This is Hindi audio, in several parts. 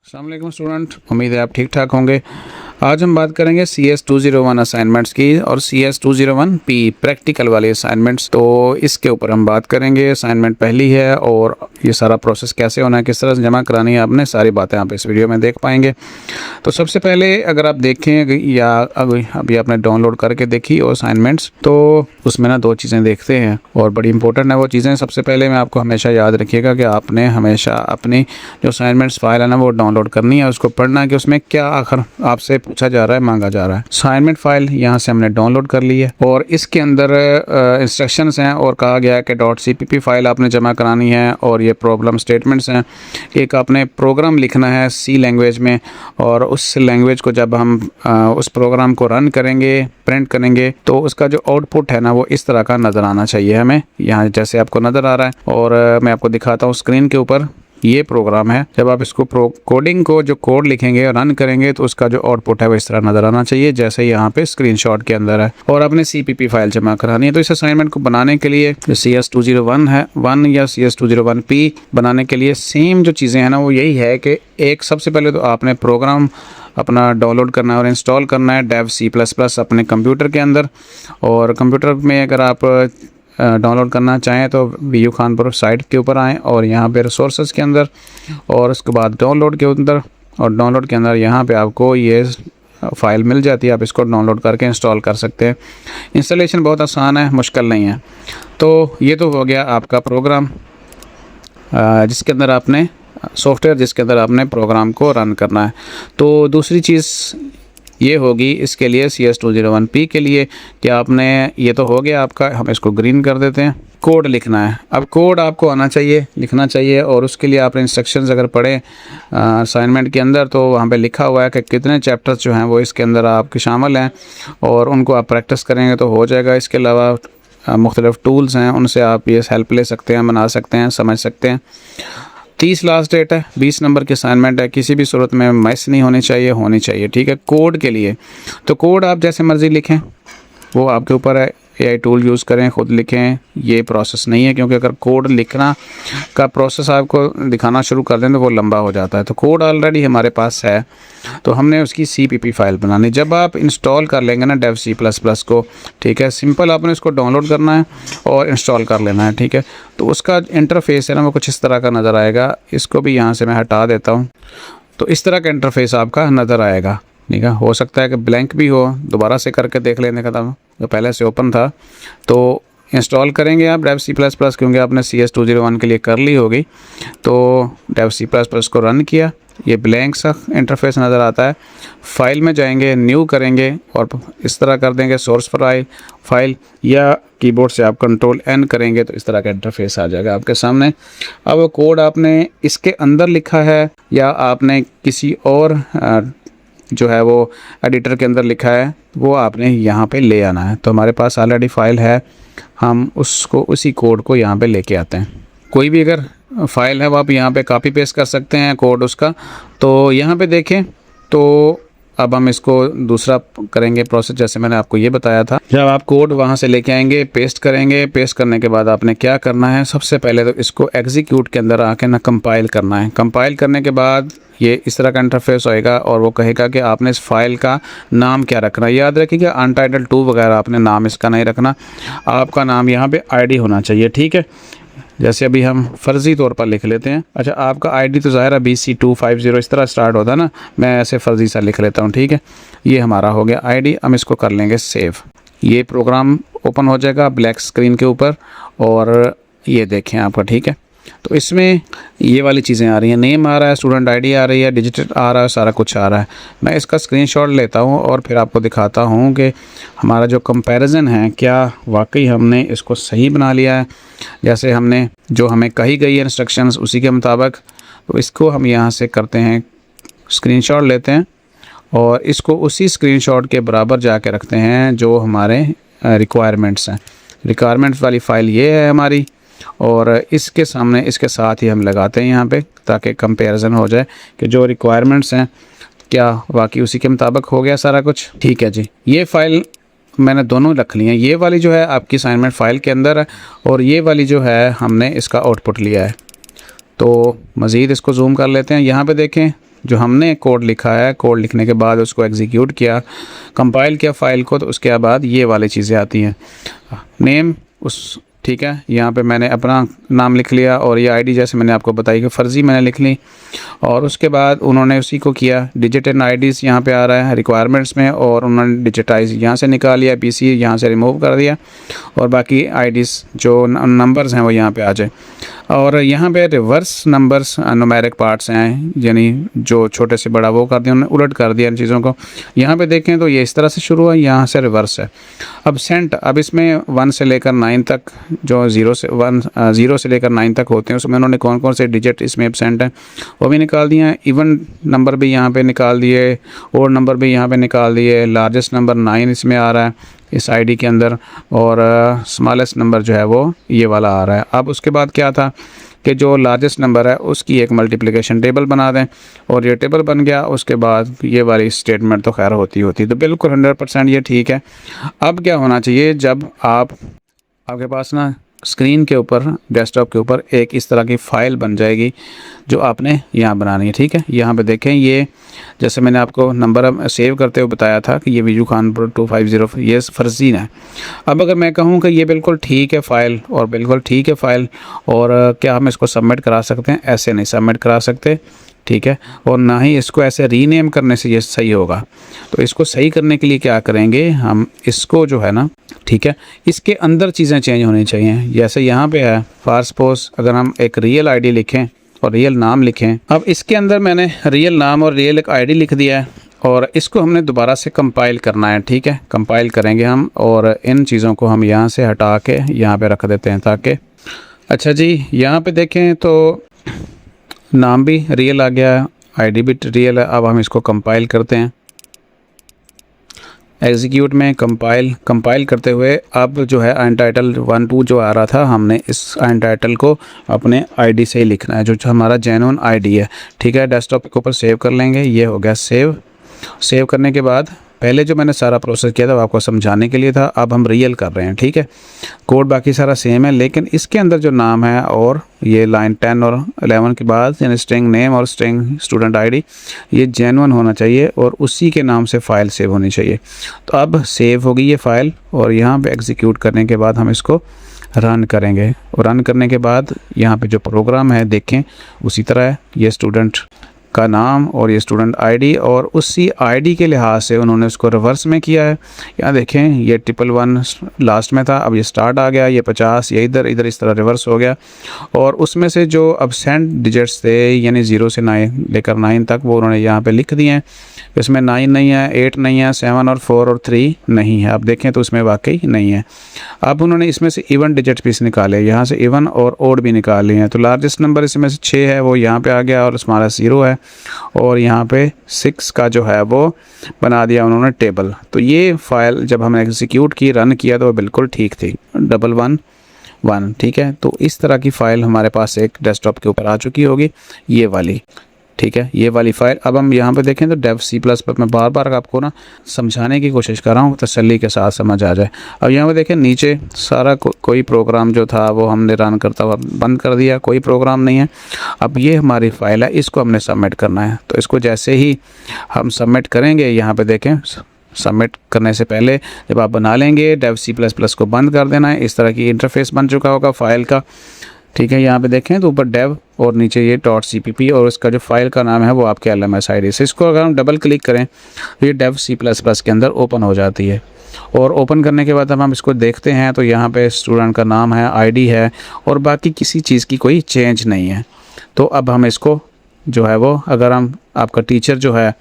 अस्सलाम वालेकुम स्टूडेंट, उम्मीद है आप ठीक ठाक होंगे। आज हम बात करेंगे CS 201 असाइनमेंट्स की और CS 201P प्रैक्टिकल वाले असाइनमेंट्स। तो इसके ऊपर हम बात करेंगे। असाइनमेंट पहली है और ये सारा प्रोसेस कैसे होना है, किस तरह से जमा करानी है, आपने सारी बातें आप इस वीडियो में देख पाएंगे। तो सबसे पहले अगर आप देखें या अभी आपने डाउनलोड करके देखी और असाइनमेंट्स, तो उसमें ना दो चीज़ें देखते हैं और बड़ी इंपॉर्टेंट है वो चीज़ें। सबसे पहले मैं आपको हमेशा याद रखिएगा कि आपने हमेशा अपनी जो असाइनमेंट्स फाइल है ना वो डाउनलोड करनी है, उसको पढ़ना है कि उसमें क्या आखिर आपसे पूछा जा रहा है, मांगा जा रहा है। असाइनमेंट फाइल यहाँ से हमने डाउनलोड कर ली है और इसके अंदर इंस्ट्रक्शंस हैं और कहा गया है कि .cpp फाइल आपने जमा करानी है और ये प्रॉब्लम स्टेटमेंट्स हैं। एक आपने प्रोग्राम लिखना है C लैंग्वेज में और उस लैंग्वेज को जब हम उस प्रोग्राम को रन करेंगे, प्रिंट करेंगे, तो उसका जो आउटपुट है ना वो इस तरह का नज़र आना चाहिए हमें, यहाँ जैसे आपको नज़र आ रहा है। और मैं आपको दिखाता हूँ स्क्रीन के ऊपर, ये प्रोग्राम है। जब आप इसको कोडिंग को जो कोड लिखेंगे और रन करेंगे तो उसका जो आउटपुट है वो इस तरह नज़र आना चाहिए जैसे यहाँ पे स्क्रीनशॉट के अंदर है। और आपने CPP फाइल जमा करानी है। तो इस असाइनमेंट को बनाने के लिए जो CS 201 है 1 या CS 201P बनाने के लिए सेम जो चीज़ें हैं ना वो यही है कि एक सबसे पहले तो आपने प्रोग्राम अपना डाउनलोड करना है और इंस्टॉल करना है dev C++ अपने कंप्यूटर के अंदर। और कंप्यूटर में अगर आप डाउनलोड करना चाहें तो VU खानपुर साइट के ऊपर आएँ और यहाँ पे रिसोर्सेज के अंदर और उसके बाद डाउनलोड के अंदर, और डाउनलोड के अंदर यहाँ पे आपको ये फ़ाइल मिल जाती है। आप इसको डाउनलोड करके इंस्टॉल कर सकते हैं। इंस्टॉलेशन बहुत आसान है, मुश्किल नहीं है। तो ये तो हो गया आपका प्रोग्राम जिसके अंदर आपने सॉफ्टवेयर जिसके अंदर आपने प्रोग्राम को रन करना है। तो दूसरी चीज़ ये होगी इसके लिए CS 201P के लिए कि आपने, ये तो हो गया आपका, हम इसको ग्रीन कर देते हैं। कोड लिखना है। अब कोड आपको आना चाहिए, लिखना चाहिए और उसके लिए आप इंस्ट्रक्शंस अगर पढ़ें असाइनमेंट के अंदर तो वहाँ पे लिखा हुआ है कि कितने चैप्टर्स जो हैं वो इसके अंदर आपके शामिल हैं और उनको आप प्रैक्टिस करेंगे तो हो जाएगा। इसके अलावा मुख्तलिफ़ टूल्स हैं, उनसे आप ये हेल्प ले सकते हैं, बना सकते हैं, समझ सकते हैं। 30 लास्ट डेट है, 20 नंबर की असाइनमेंट है, किसी भी सूरत में मिस नहीं होनी चाहिए, ठीक है। कोड के लिए तो कोड आप जैसे मर्ज़ी लिखें, वो आपके ऊपर है। AI टूल यूज़ करें, ख़ुद लिखें, ये प्रोसेस नहीं है, क्योंकि अगर कोड लिखना का प्रोसेस आपको दिखाना शुरू कर दें तो वो लंबा हो जाता है। तो कोड ऑलरेडी हमारे पास है तो हमने उसकी CPP फाइल बनानी। जब आप इंस्टॉल कर लेंगे ना dev C++ को, ठीक है, सिंपल आपने इसको डाउनलोड करना है और इंस्टॉल कर लेना है, ठीक है। तो उसका इंटरफेस है ना वो कुछ इस तरह का नज़र आएगा। इसको भी यहाँ से मैं हटा देता हूँ। तो इस तरह का इंटरफेस आपका नज़र आएगा, ठीक है। हो सकता है कि ब्लैंक भी हो, दोबारा से करके देख लेने का था, जो पहले से ओपन था। तो इंस्टॉल करेंगे आप dev C++ क्योंकि आपने CS 201 के लिए कर ली होगी। तो dev C++ को रन किया, ये ब्लैंक सा इंटरफेस नज़र आता है। फाइल में जाएंगे, न्यू करेंगे और इस तरह कर देंगे सोर्स फाइल, या कीबोर्ड से आप Ctrl+N करेंगे तो इस तरह का इंटरफेस आ जाएगा आपके सामने। अब वो कोड आपने इसके अंदर लिखा है या आपने किसी और जो है वो एडिटर के अंदर लिखा है, वो आपने यहाँ पे ले आना है। तो हमारे पास ऑलरेडी फ़ाइल है, हम उसको उसी कोड को यहाँ पे लेके आते हैं। कोई भी अगर फ़ाइल है वो आप यहाँ पे कॉपी पेस्ट कर सकते हैं कोड उसका। तो यहाँ पे देखें, तो अब हम इसको दूसरा करेंगे प्रोसेस जैसे मैंने आपको ये बताया था। जब आप कोड वहाँ से लेके आएंगे, पेस्ट करेंगे, पेस्ट करने के बाद आपने क्या करना है, सबसे पहले तो इसको एग्जीक्यूट के अंदर आके ना कंपाइल करना है। कंपाइल करने के बाद ये इस तरह का इंटरफेस होएगा और वो कहेगा कि आपने इस फाइल का नाम क्या रखना है। याद रखिएगा अनटाइटल 2 वगैरह आपने नाम इसका नहीं रखना, आपका नाम यहाँ पे ID होना चाहिए, ठीक है। जैसे अभी हम फ़र्ज़ी तौर पर लिख लेते हैं। अच्छा, आपका ID तो ज़ाहिर है BC250 इस तरह स्टार्ट होता है ना, मैं ऐसे फ़र्ज़ी सा लिख लेता हूँ, ठीक है। ये हमारा हो गया ID। हम इसको कर लेंगे सेव। ये प्रोग्राम ओपन हो जाएगा ब्लैक स्क्रीन के ऊपर और ये देखें आपका, ठीक है। तो इसमें ये वाली चीज़ें आ रही हैं, नेम आ रहा है, स्टूडेंट ID आ रही है, डिजिट आ रहा है, सारा कुछ आ रहा है। मैं इसका स्क्रीनशॉट लेता हूँ और फिर आपको दिखाता हूँ कि हमारा जो कंपैरिजन है क्या वाकई हमने इसको सही बना लिया है, जैसे हमने जो हमें कही गई है इंस्ट्रक्शंस उसी के मुताबिक। तो इसको हम यहाँ से करते हैं, स्क्रीनशॉट लेते हैं और इसको उसी स्क्रीनशॉट के बराबर जाके रखते हैं जो हमारे रिक्वायरमेंट्स हैं। रिक्वायरमेंट्स वाली फ़ाइल ये है हमारी और इसके सामने इसके साथ ही हम लगाते हैं यहाँ पे, ताकि कंपैरिजन हो जाए कि जो रिक्वायरमेंट्स हैं क्या वाकई उसी के मुताबिक हो गया सारा कुछ, ठीक है जी। ये फ़ाइल मैंने दोनों रख ली हैं। ये वाली जो है आपकी असाइनमेंट फ़ाइल के अंदर है और ये वाली जो है हमने इसका आउटपुट लिया है। तो मज़ीद इसको जूम कर लेते हैं। यहाँ पे देखें जो हमने कोड लिखा है, कोड लिखने के बाद उसको एग्जीक्यूट किया, कंपाइल किया फ़ाइल को, तो उसके बाद ये वाली चीज़ें आती हैं। नेम उस ठीक है, यहाँ पे मैंने अपना नाम लिख लिया और ये आईडी जैसे मैंने आपको बताई कि फ़र्ज़ी मैंने लिख ली, और उसके बाद उन्होंने उसी को किया। डिजिट एंड आईडीज़ यहाँ पे आ रहा है रिक्वायरमेंट्स में, और उन्होंने डिजिटाइज यहाँ से निकाल लिया, पीसी यहाँ से रिमूव कर दिया, और बाकी आईडीज़ जो नंबर्स हैं वो यहाँ पे आ जाए। और यहाँ पे रिवर्स नंबर्स न्यूमेरिक पार्ट्स हैं, यानी जो छोटे से बड़ा वो कर दिया, उन्होंने उलट कर दिया इन चीज़ों को। यहाँ पे देखें तो ये इस तरह से शुरू है, यहाँ से रिवर्स है। अब सेंट, अब इसमें 1 से लेकर 9 तक, जो 0 से लेकर 9 तक होते हैं, उसमें उन्होंने कौन कौन से डिजिट इसमें एब्सेंट हैं वो भी निकाल दिए हैं। इवन नंबर भी यहाँ पे निकाल दिए, और नंबर भी यहाँ पे निकाल दिए। लार्जेस्ट नंबर 9 इसमें आ रहा है इस आईडी के अंदर, और स्मॉलेस्ट नंबर जो है वो ये वाला आ रहा है। अब उसके बाद क्या था कि जो लार्जेस्ट नंबर है उसकी एक मल्टीप्लिकेशन टेबल बना दें, और ये टेबल बन गया। उसके बाद ये वाली स्टेटमेंट तो खैर होती तो बिल्कुल 100% ये ठीक है। अब क्या होना चाहिए, जब आपके पास ना स्क्रीन के ऊपर, डेस्कटॉप के ऊपर एक इस तरह की फ़ाइल बन जाएगी जो आपने यहाँ बनानी है। ठीक है, यहाँ पे देखें, ये जैसे मैंने आपको नंबर सेव करते हुए बताया था कि ये वीजू खानपुर 250 ये फ़र्ज़ी है। अब अगर मैं कहूँ कि ये बिल्कुल ठीक है फ़ाइल, और बिल्कुल ठीक है फ़ाइल, और क्या हम इसको सबमिट करा सकते हैं? ऐसे नहीं सबमिट करा सकते, ठीक है, और ना ही इसको ऐसे रीनेम करने से ये सही होगा। तो इसको सही करने के लिए क्या करेंगे, हम इसको जो है ना, ठीक है, इसके अंदर चीज़ें चेंज होनी चाहिए। जैसे यहाँ पे है फॉर सपोज, अगर हम एक रियल आईडी लिखें और रियल नाम लिखें, अब इसके अंदर मैंने रियल नाम और रियल एक आईडी लिख दिया है, और इसको हमने दोबारा से कंपाइल करना है। ठीक है, कंपाइल करेंगे हम, और इन चीज़ों को हम यहाँ से हटा के यहाँ पे रख देते हैं ताकि, अच्छा जी, यहाँ पे देखें तो नाम भी रियल आ गया है, आईडी भी रियल है। अब हम इसको कंपाइल करते हैं, एग्जीक्यूट में कंपाइल करते हुए अब जो है अनटाइटल 1 2 जो आ रहा था, हमने इस अनटाइटल को अपने आईडी से ही लिखना है, जो हमारा जेन्युइन आईडी है। ठीक है, डेस्कटॉप के ऊपर सेव कर लेंगे, ये हो गया सेव करने के बाद पहले जो मैंने सारा प्रोसेस किया था वो आपको समझाने के लिए था, अब हम रियल कर रहे हैं। ठीक है, कोड बाकी सारा सेम है, लेकिन इसके अंदर जो नाम है और ये लाइन 10 और 11 के बाद यानी स्ट्रिंग नेम और स्ट्रिंग स्टूडेंट आईडी, ये जेन्युइन होना चाहिए और उसी के नाम से फ़ाइल सेव होनी चाहिए। तो अब सेव होगी ये फ़ाइल, और यहाँ पे एग्जीक्यूट करने के बाद हम इसको रन करेंगे, और रन करने के बाद यहाँ पे जो प्रोग्राम है देखें उसी तरह है, ये स्टूडेंट का नाम और ये स्टूडेंट आईडी, और उसी आईडी के लिहाज से उन्होंने उसको रिवर्स में किया है। यहाँ देखें, ये 111 लास्ट में था, अब ये स्टार्ट आ गया, ये 50, ये इधर इस तरह रिवर्स हो गया, और उसमें से जो अब्सेंट डिजिट्स थे यानी 0 से 9 लेकर 9 तक वो उन्होंने यहाँ पे लिख दिए हैं। इसमें 9 नहीं है, 8 नहीं है, 7 और 4 और 3 नहीं है। आप देखें तो उसमें वाकई नहीं है। अब उन्होंने इसमें से इवन डिजिट पीस निकाले, यहाँ से इवन और ओड भी निकाल लिए हैं। तो लार्जेस्ट नंबर इसमें से 6 है, वो यहाँ पे आ गया, और स्मॉलेस्ट 0 है, और यहाँ पे 6 का जो है वो बना दिया उन्होंने टेबल। तो ये फ़ाइल जब हमने एग्जीक्यूट की, रन किया, तो बिल्कुल ठीक थी, 111। ठीक है, तो इस तरह की फ़ाइल हमारे पास एक डेस्कटॉप के ऊपर आ चुकी होगी, ये वाली। ठीक है, ये वाली फ़ाइल। अब हम यहाँ पे देखें तो डेव C++ में बार बार आपको ना समझाने की कोशिश कर रहा हूँ, तसल्ली के साथ समझ आ जाए। अब यहाँ पे देखें नीचे सारा कोई प्रोग्राम जो था वो हमने रन करता हुआ बंद कर दिया, कोई प्रोग्राम नहीं है। अब ये हमारी फ़ाइल है, इसको हमने सबमिट करना है। तो इसको जैसे ही हम सबमिट करेंगे, यहाँ पर देखें सबमिट करने से पहले जब आप बना लेंगे, डेव C++ को बंद कर देना है। इस तरह की इंटरफेस बन चुका होगा फ़ाइल का। ठीक है, यहाँ पे देखें तो ऊपर डेव और नीचे ये .cpp, और इसका जो फाइल का नाम है वो आपके LMS ID से। इसको अगर हम डबल क्लिक करें तो ये डेव C++ के अंदर ओपन हो जाती है, और ओपन करने के बाद हम इसको देखते हैं तो यहाँ पे स्टूडेंट का नाम है, ID है, और बाकी किसी चीज़ की कोई चेंज नहीं है। तो अब हम इसको जो है वो, अगर हम आपका टीचर जो है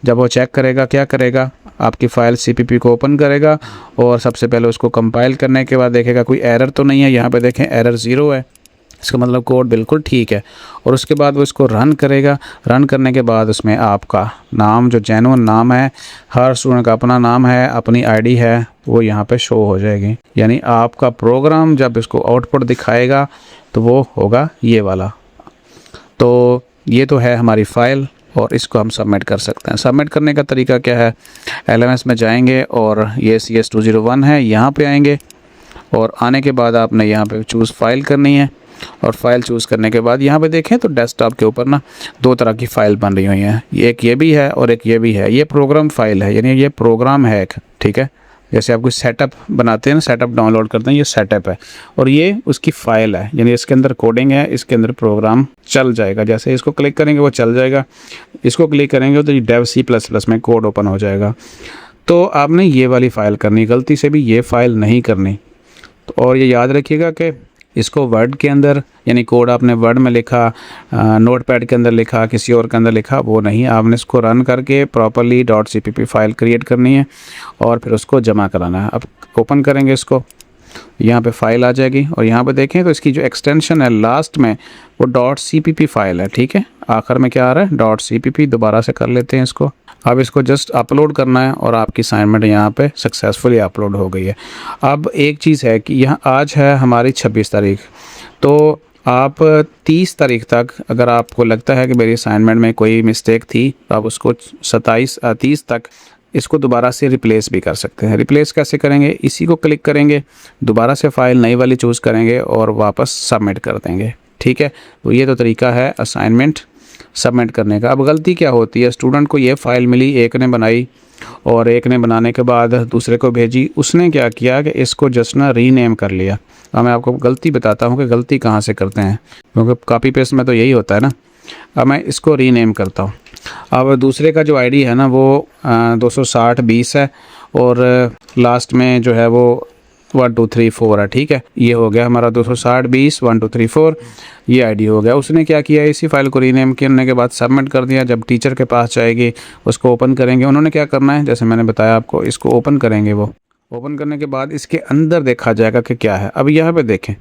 जब वो चेक करेगा, क्या करेगा, आपकी फ़ाइल CPP को ओपन करेगा, और सबसे पहले उसको कंपाइल करने के बाद देखेगा कोई एरर तो नहीं है। यहाँ पे देखें एरर 0 है, इसका मतलब कोड बिल्कुल ठीक है। और उसके बाद वो इसको रन करेगा। रन करने के बाद उसमें आपका नाम, जो जेन्युइन नाम है, हर स्टूडेंट का अपना नाम है, अपनी ID है, वो यहाँ पे शो हो जाएगी। यानी आपका प्रोग्राम जब इसको आउटपुट दिखाएगा तो वो होगा ये वाला। तो ये तो है हमारी फ़ाइल, और इसको हम सबमिट कर सकते हैं। सबमिट करने का तरीका क्या है, LMS में जाएंगे और ये CS201 है, यहाँ पे आएंगे, और आने के बाद आपने यहाँ पे चूज़ फाइल करनी है। और फाइल चूज़ करने के बाद यहाँ पे देखें तो डेस्कटॉप के ऊपर ना दो तरह की फ़ाइल बन रही हुई हैं, एक ये भी है और एक ये भी है। ये प्रोग्राम फाइल है, यानी ये प्रोग्राम है एक, ठीक है। जैसे आप कोई सेटअप बनाते हैं ना, सेटअप डाउनलोड करते हैं, ये सेटअप है और ये उसकी फ़ाइल है, यानी इसके अंदर कोडिंग है, इसके अंदर प्रोग्राम चल जाएगा। जैसे इसको क्लिक करेंगे वो चल जाएगा, इसको क्लिक करेंगे तो डेव C++ में कोड ओपन हो जाएगा। तो आपने ये वाली फ़ाइल करनी, गलती से भी ये फ़ाइल नहीं करनी। तो और ये याद रखिएगा कि इसको वर्ड के अंदर, यानी कोड आपने वर्ड में लिखा, नोटपैड के अंदर लिखा, किसी और के अंदर लिखा, वो नहीं। आपने इसको रन करके प्रॉपरली .cpp फाइल क्रिएट करनी है और फिर उसको जमा कराना है। अब ओपन करेंगे इसको, यहाँ पे फ़ाइल आ जाएगी और यहाँ पे देखें तो इसकी जो एक्सटेंशन है लास्ट में वो .cpp फाइल है, ठीक है। आखिर में क्या आ रहा है, .cpp। दोबारा से कर लेते हैं इसको। अब इसको जस्ट अपलोड करना है और आपकी असाइनमेंट यहाँ पे सक्सेसफुली अपलोड हो गई है। अब एक चीज़ है कि यहाँ आज है हमारी 26 तारीख, तो आप 30 तारीख तक अगर आपको लगता है कि मेरी असाइनमेंट में कोई मिस्टेक थी तो आप उसको 30 तक इसको दोबारा से रिप्लेस भी कर सकते हैं। रिप्लेस कैसे करेंगे, इसी को क्लिक करेंगे, दोबारा से फ़ाइल नई वाली चूज़ करेंगे और वापस सबमिट कर देंगे, ठीक है। तो ये तो तरीका है असाइनमेंट सबमिट करने का। अब गलती क्या होती है, स्टूडेंट को ये फ़ाइल मिली, एक ने बनाई और एक ने बनाने के बाद दूसरे को भेजी, उसने क्या किया कि इसको जस्ट ना रीनेम कर लिया। अब मैं आपको गलती बताता हूँ कि गलती कहाँ से करते हैं, क्योंकि कॉपी पेस्ट में तो यही होता है ना। अब मैं इसको रीनेम करता हूँ। अब दूसरे का जो आईडी है ना वो 260-20 है और लास्ट में जो है वो 1 2 3 4 है, ठीक है। ये हो गया हमारा 260-20 1 2 3 4, ये आईडी हो गया। उसने क्या किया, इसी फाइल को रीनेम करने के बाद सबमिट कर दिया। जब टीचर के पास जाएगी उसको ओपन करेंगे, उन्होंने क्या करना है, जैसे मैंने बताया आपको, इसको ओपन करेंगे। वो ओपन करने के बाद इसके अंदर देखा जाएगा कि क्या है। अब यहाँ पे देखें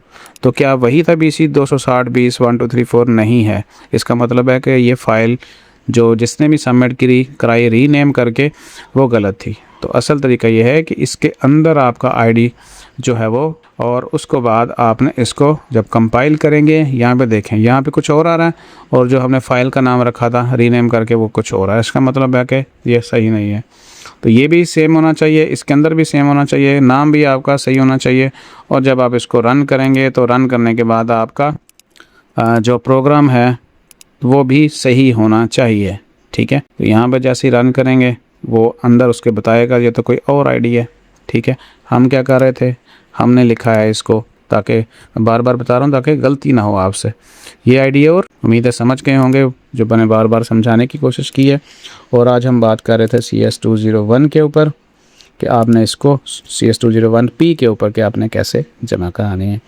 तो क्या वही था BC 260-20 1 2 3 4 नहीं है। इसका मतलब है कि ये फ़ाइल जो जिसने भी सबमिट कराई रीनेम करके वो गलत थी। तो असल तरीका ये है कि इसके अंदर आपका आईडी जो है वो, और उसको बाद आपने इसको जब कंपाइल करेंगे, यहाँ पे देखें यहाँ पे कुछ और आ रहा है और जो हमने फ़ाइल का नाम रखा था रीनेम करके वो कुछ और है। इसका मतलब है कि ये सही नहीं है। तो ये भी सेम होना चाहिए, इसके अंदर भी सेम होना चाहिए, नाम भी आपका सही होना चाहिए। और जब आप इसको रन करेंगे तो रन करने के बाद आपका जो प्रोग्राम है वो भी सही होना चाहिए, ठीक है। तो यहाँ पर जैसे ही रन करेंगे वो अंदर उसके बताएगा ये तो कोई और आईडी है, ठीक है। हम क्या कर रहे थे, हमने लिखा है इसको, ताकि बार बार बता रहा हूँ ताकि गलती ना हो आपसे। ये आईडी है और उम्मीद है समझ गए होंगे, जो मैंने बार बार समझाने की कोशिश की है। और आज हम बात कर रहे थे CS201 के ऊपर कि आपने इसको CS201P के ऊपर कि आपने कैसे जमा करानी है।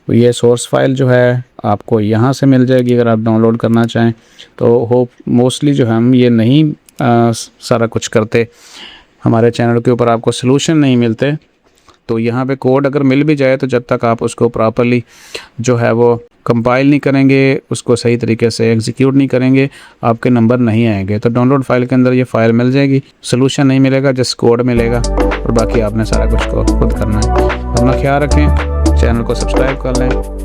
तो ये सोर्स फाइल जो है आपको यहाँ से मिल जाएगी अगर आप डाउनलोड करना चाहें। तो मोस्टली जो हम ये नहीं सारा कुछ करते, हमारे चैनल के ऊपर आपको सलूशन नहीं मिलते। तो यहाँ पे कोड अगर मिल भी जाए तो जब तक आप उसको प्रॉपर्ली जो है वो कंपाइल नहीं करेंगे, उसको सही तरीके से एग्जीक्यूट नहीं करेंगे, आपके नंबर नहीं आएंगे। तो डाउनलोड फाइल के अंदर ये फ़ाइल मिल जाएगी, सलूशन नहीं मिलेगा, जस्ट कोड मिलेगा और बाकी आपने सारा कुछ को खुद करना है। अपना ख्याल रखें, चैनल को सब्सक्राइब कर लें।